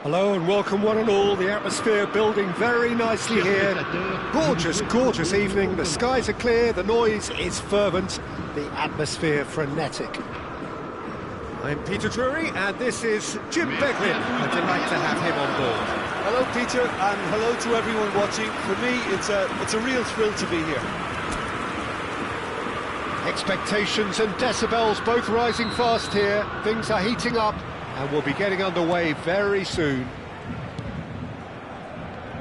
Hello and welcome one and all. The atmosphere building very nicely here. Gorgeous, gorgeous evening. The skies are clear, the noise is fervent, the atmosphere frenetic. I'm Peter Drury and this is Jim Beglin. A delight to have him on board. Hello Peter and hello to everyone watching. For me it's a real thrill to be here. Expectations and decibels both rising fast here. Things are heating up. And we'll be getting underway very soon.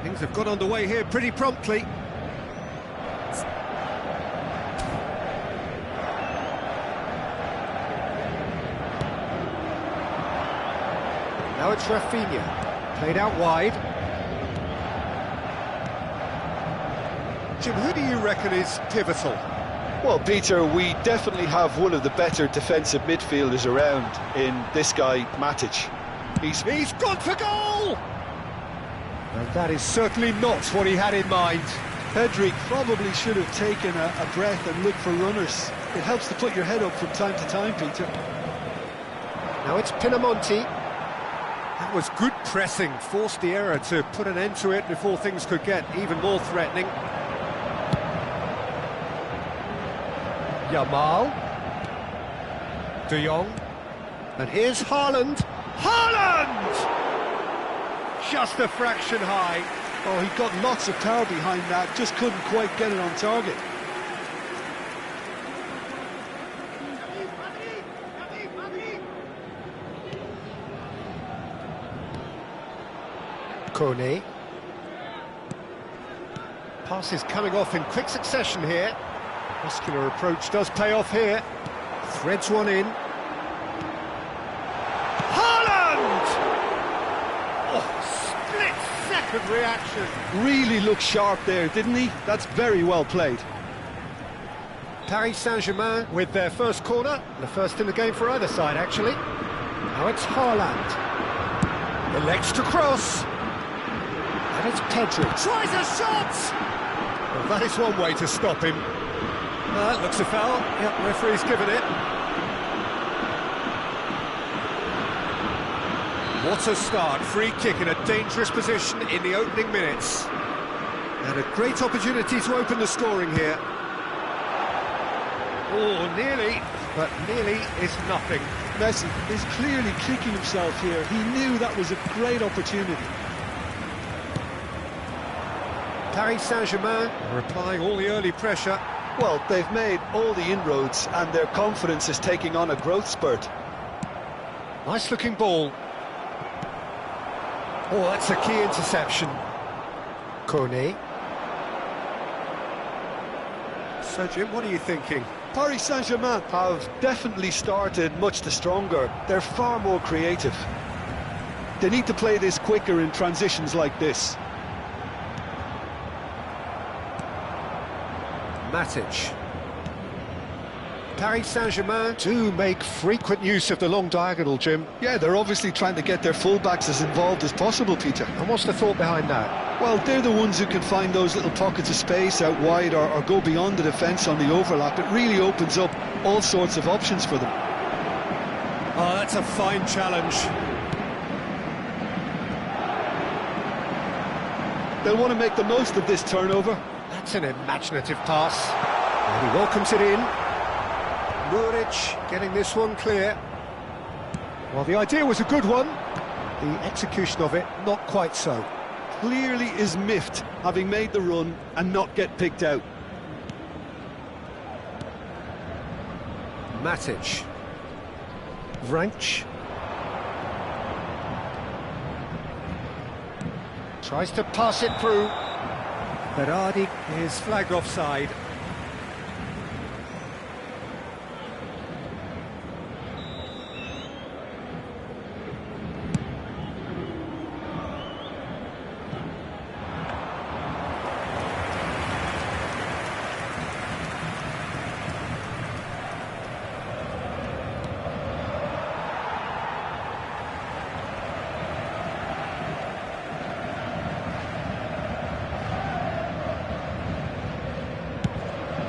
Things have got underway here pretty promptly. Now it's Rafinha, played out wide. Jim, who do you reckon is pivotal? Well, Peter, we definitely have one of the better defensive midfielders around in this guy, Matic. He's gone for goal! And that is certainly not what he had in mind. Pedri probably should have taken a breath and looked for runners. It helps to put your head up from time to time, Peter. Now it's Pinamonti. That was good pressing, forced the error to put an end to it before things could get even more threatening. Yamal, De Jong, and here's Haaland. Haaland! Just a fraction high. Oh, he got lots of power behind that, just couldn't quite get it on target. Kone. Passes coming off in quick succession here. Muscular approach does pay off here. Threads one in. Haaland! Oh, split-second reaction. Really looked sharp there, didn't he? That's very well played. Paris Saint-Germain with their first corner. The first in the game for either side, actually. Now it's Haaland. Elects to cross. And it's Pedri. Tries a shot! Well, that is one way to stop him. That looks a foul. Yep, referee's given it. What a start. Free kick in a dangerous position in the opening minutes. And a great opportunity to open the scoring here. Oh, nearly, but nearly is nothing. Messi is clearly kicking himself here. He knew that was a great opportunity. Paris Saint-Germain are applying all the early pressure. Well, they've made all the inroads and their confidence is taking on a growth spurt. Nice looking ball. Oh, that's a key interception. Kone. So, Jim, what are you thinking? Paris Saint-Germain have definitely started much the stronger. They're far more creative. They need to play this quicker in transitions like this. Matic. Paris Saint-Germain do make frequent use of the long diagonal, Jim. Yeah, they're obviously trying to get their fullbacks as involved as possible, Peter. And what's the thought behind that? Well, they're the ones who can find those little pockets of space out wide or go beyond the defence on the overlap. It really opens up all sorts of options for them. Oh, that's a fine challenge. They'll want to make the most of this turnover. That's an imaginative pass. And he welcomes it in. Muric getting this one clear. Well, the idea was a good one. The execution of it, not quite so. Clearly is miffed, having made the run and not get picked out. Matic. Vranch. Tries to pass it through. Berardi is flagged offside.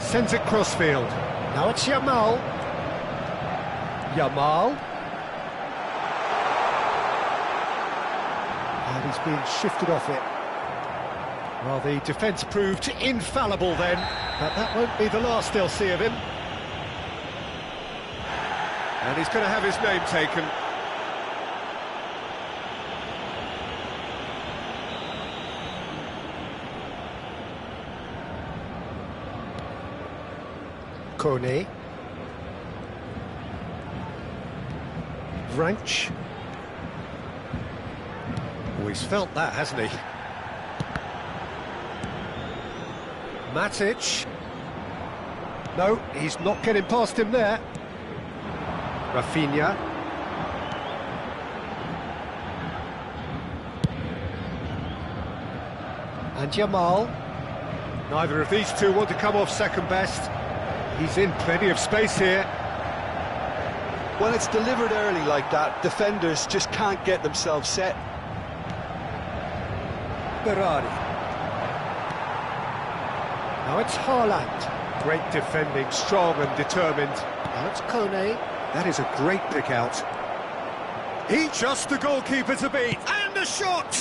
Sends it crossfield. Now it's Yamal. Yamal. And he's been shifted off it. Well, the defence proved infallible then, but that won't be the last they'll see of him. And he's going to have his name taken. Kone. Vranch. Oh, he's felt that, hasn't he? Matic. No, he's not getting past him there. Rafinha. And Yamal. Neither of these two want to come off second best. He's in plenty of space here. When it's delivered early like that, defenders just can't get themselves set. Berardi. Now it's Haaland. Great defending, strong and determined. Now it's Kone. That is a great pick out. He just the goalkeeper to beat. And a shot!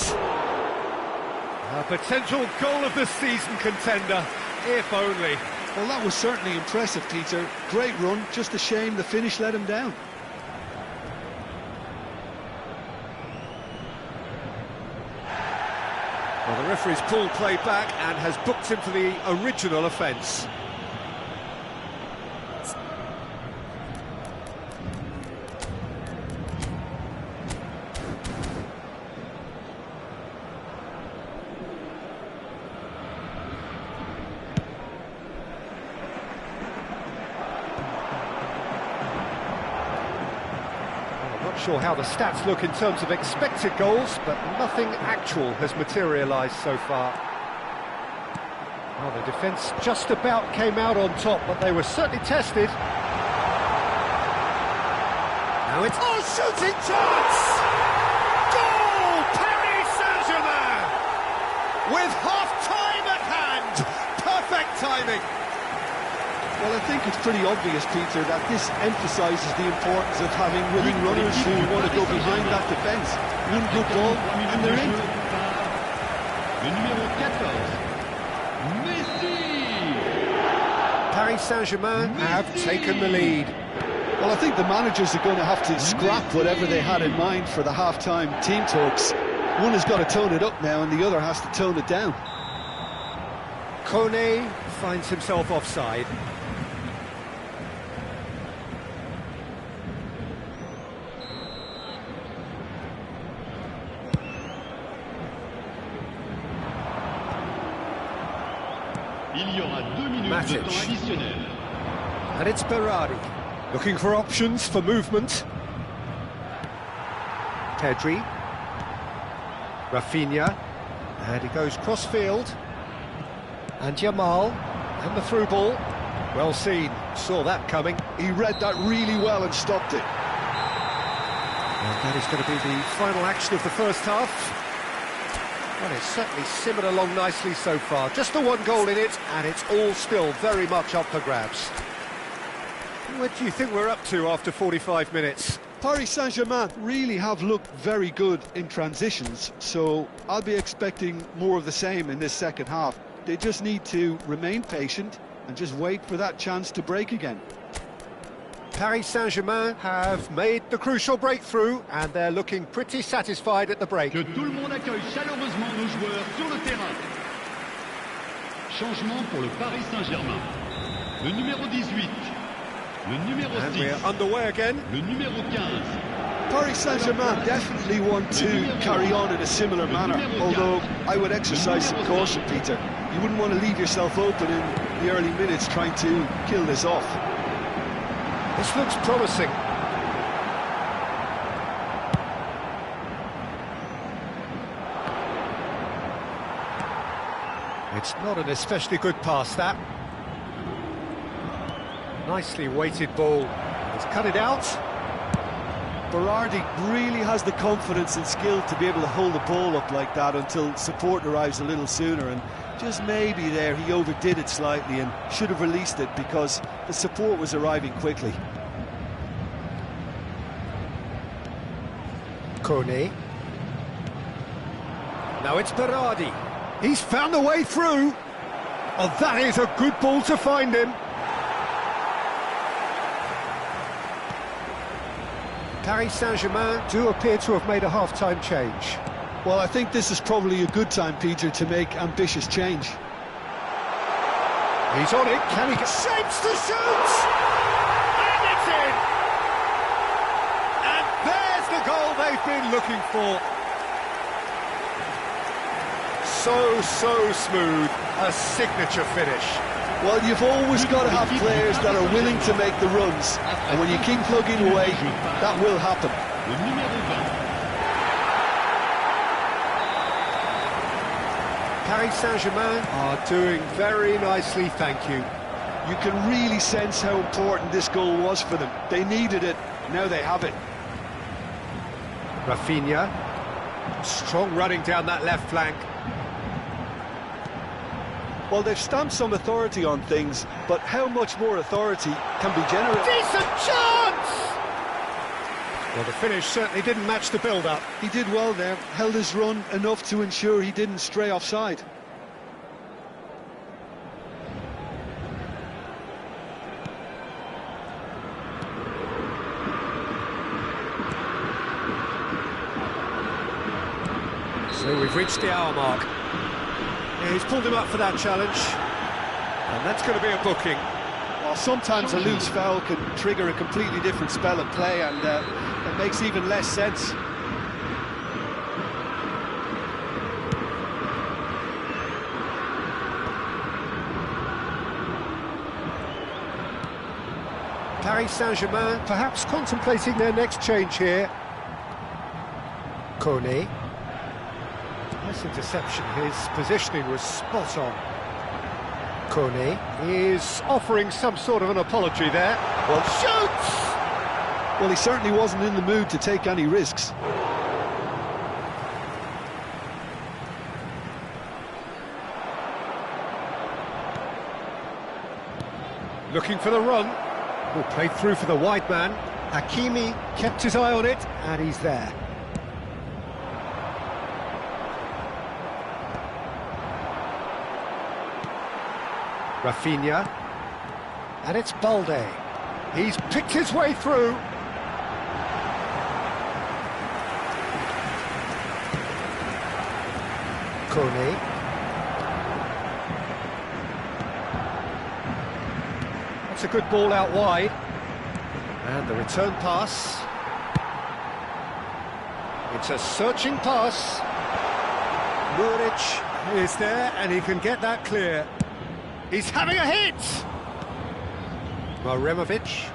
A potential goal of the season contender, if only. Well, that was certainly impressive, Peter. Great run, just a shame the finish let him down. Well, the referee's pulled play back and has booked him for the original offence. Sure how the stats look in terms of expected goals, but nothing actual has materialised so far. Well, the defence just about came out on top, but they were certainly tested. Now it's... Oh, shooting chance! Goal! Paris Saint-Germain! With half-time at hand! Perfect timing! Well, I think it's pretty obvious, Peter, that this emphasises the importance of having willing runners who want to go behind that defence. One good ball, and they're in. Paris Saint-Germain have taken the lead. Well, I think the managers are going to have to scrap whatever they had in mind for the half-time team talks. One has got to tone it up now, and the other has to tone it down. Kone finds himself offside. Il y aura 2 minutes de temps additionnel. And it's Berardi, looking for options for movement. Pedri. Rafinha. And he goes cross-field. And Jamal. And the through ball. Well seen, saw that coming. He read that really well and stopped it. And that is going to be the final action of the first half. Well, it's certainly simmered along nicely so far. Just the one goal in it, and it's all still very much up for grabs. What do you think we're up to after 45 minutes? Paris Saint-Germain really have looked very good in transitions, so I'll be expecting more of the same in this second half. They just need to remain patient and just wait for that chance to break again. Paris Saint-Germain have made the crucial breakthrough, and they're looking pretty satisfied at the break. Que tout le monde accueille chaleureusement nos joueurs sur le terrain. Changement pour le Paris Saint-Germain. Le numéro 18. Le numéro 6. And we're underway again. Le numéro 15. Paris Saint-Germain definitely want to carry on in a similar manner, although I would exercise some caution, Peter. You wouldn't want to leave yourself open in the early minutes trying to kill this off. This looks promising. It's not an especially good pass, that. Nicely weighted ball. He's cut it out. Berardi really has the confidence and skill to be able to hold the ball up like that until support arrives a little sooner, and just maybe there he overdid it slightly and should have released it because the support was arriving quickly. Kone. Now it's Berardi. He's found a way through. Oh, that is a good ball to find him. Paris Saint-Germain do appear to have made a half-time change. Well, I think this is probably a good time, Peter, to make ambitious change. He's on it. Can he get... Shapes to shoot! And it's in! And there's the goal they've been looking for. So smooth. A signature finish. Well, you've always got to have players that are willing to make the runs, and when you keep plugging away, that will happen. Le numéro 20. Paris Saint-Germain are doing very nicely, thank you. You can really sense how important this goal was for them. They needed it, now they have it. Rafinha, strong running down that left flank. Well, they've stamped some authority on things, but how much more authority can be generated? Decent chance! Well, the finish certainly didn't match the build-up. He did well there, held his run enough to ensure he didn't stray offside. So we've reached the hour mark. Yeah, he's pulled him up for that challenge, and that's going to be a booking. Well, sometimes a loose foul can trigger a completely different spell of play, and it makes even less sense. Paris Saint-Germain perhaps contemplating their next change here. Kone. Nice interception, his positioning was spot on. Kone is offering some sort of an apology there. Well, shoots! Well, he certainly wasn't in the mood to take any risks. Looking for the run. Ball played through for the wide man. Hakimi kept his eye on it, and he's there. Rafinha, and it's Balde. He's picked his way through. Kone. That's a good ball out wide. And the return pass. It's a searching pass. Muric is there and he can get that clear. He's having a hit! Maremovic.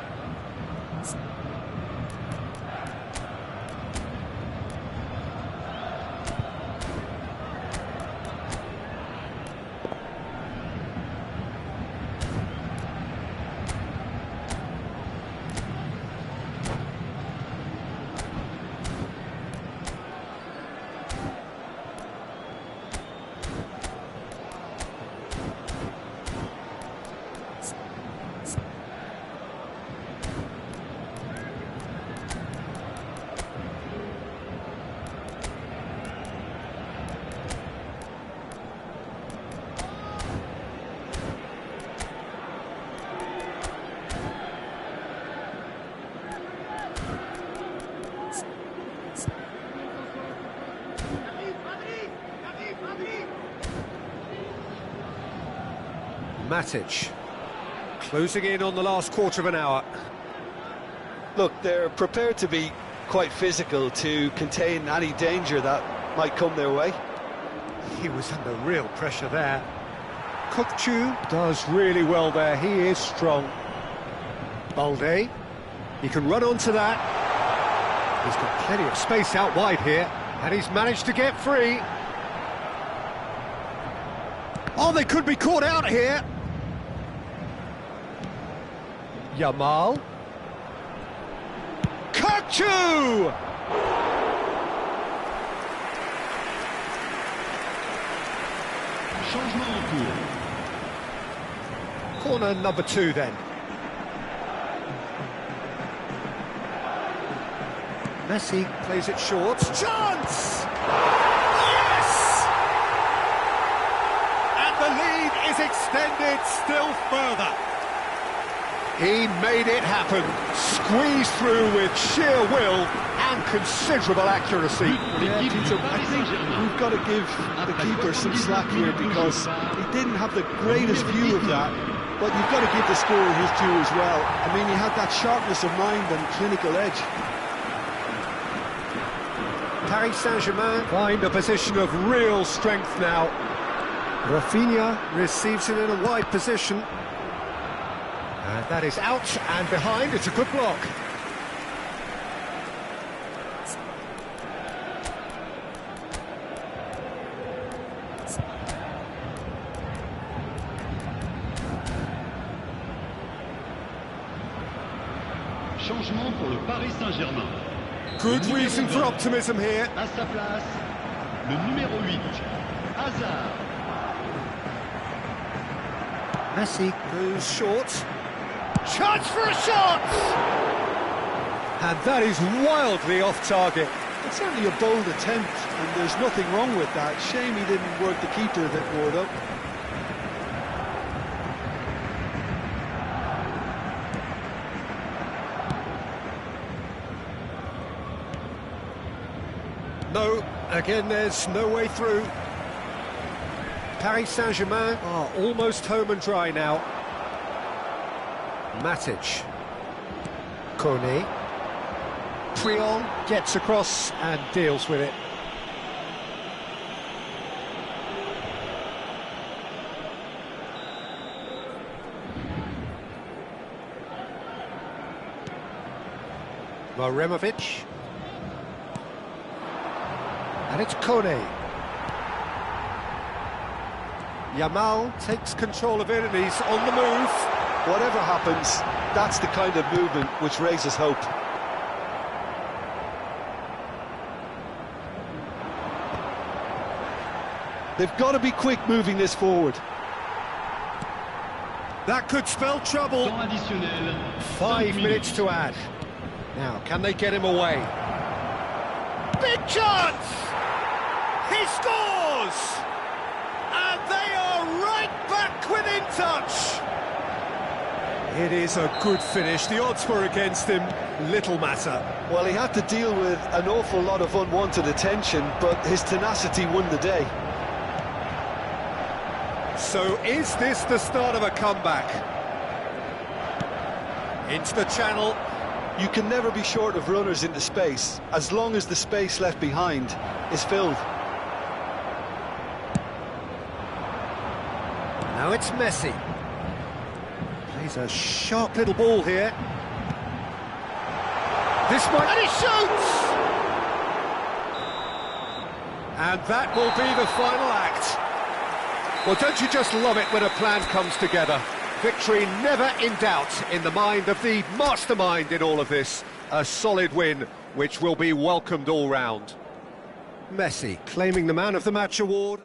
Matic, closing in on the last quarter of an hour. Look, they're prepared to be quite physical to contain any danger that might come their way. He was under real pressure there. Kukçu does really well there, he is strong. Balde, he can run onto that. He's got plenty of space out wide here, and he's managed to get free. Oh, they could be caught out here. Yamal. Kukçu! Changement en cours. Corner number 2 then. Messi plays it short. Chance! Yes! And the lead is extended still further. He made it happen, squeezed through with sheer will and considerable accuracy. Yeah, Peter, I think we've got to give the keeper some slack here because he didn't have the greatest view of that, but you've got to give the scorer his due as well. I mean, he had that sharpness of mind and clinical edge. Paris Saint-Germain find a position of real strength now. Rafinha receives it in a wide position. That is out and behind, it's a good block. Changement pour le Paris Saint-Germain. Good reason for optimism here. À sa place, le numéro 8, Hazard. Messi goes short. Chance for a shot! And that is wildly off target. It's certainly a bold attempt, and there's nothing wrong with that. Shame he didn't work the keeper a bit more, though. No, again there's no way through. Paris Saint-Germain are almost home and dry now. Matic. Kone. Priol gets across and deals with it. Maremovic. And it's Kone. Yamal takes control of it and he's on the move. Whatever happens, that's the kind of movement which raises hope. They've got to be quick moving this forward. That could spell trouble. Temps additionnel. 5 minutes to add. Now, can they get him away? Big chance! He scores! And they are right back within touch. It is a good finish. The odds were against him. Little matter. Well, he had to deal with an awful lot of unwanted attention, but his tenacity won the day. So is this the start of a comeback? Into the channel. You can never be short of runners into space, as long as the space left behind is filled. Now it's Messi. Plays a sharp little ball here. This one, and he shoots! And that will be the final act. Well, don't you just love it when a plan comes together? Victory never in doubt in the mind of the mastermind in all of this. A solid win, which will be welcomed all round. Messi claiming the Man of the Match award.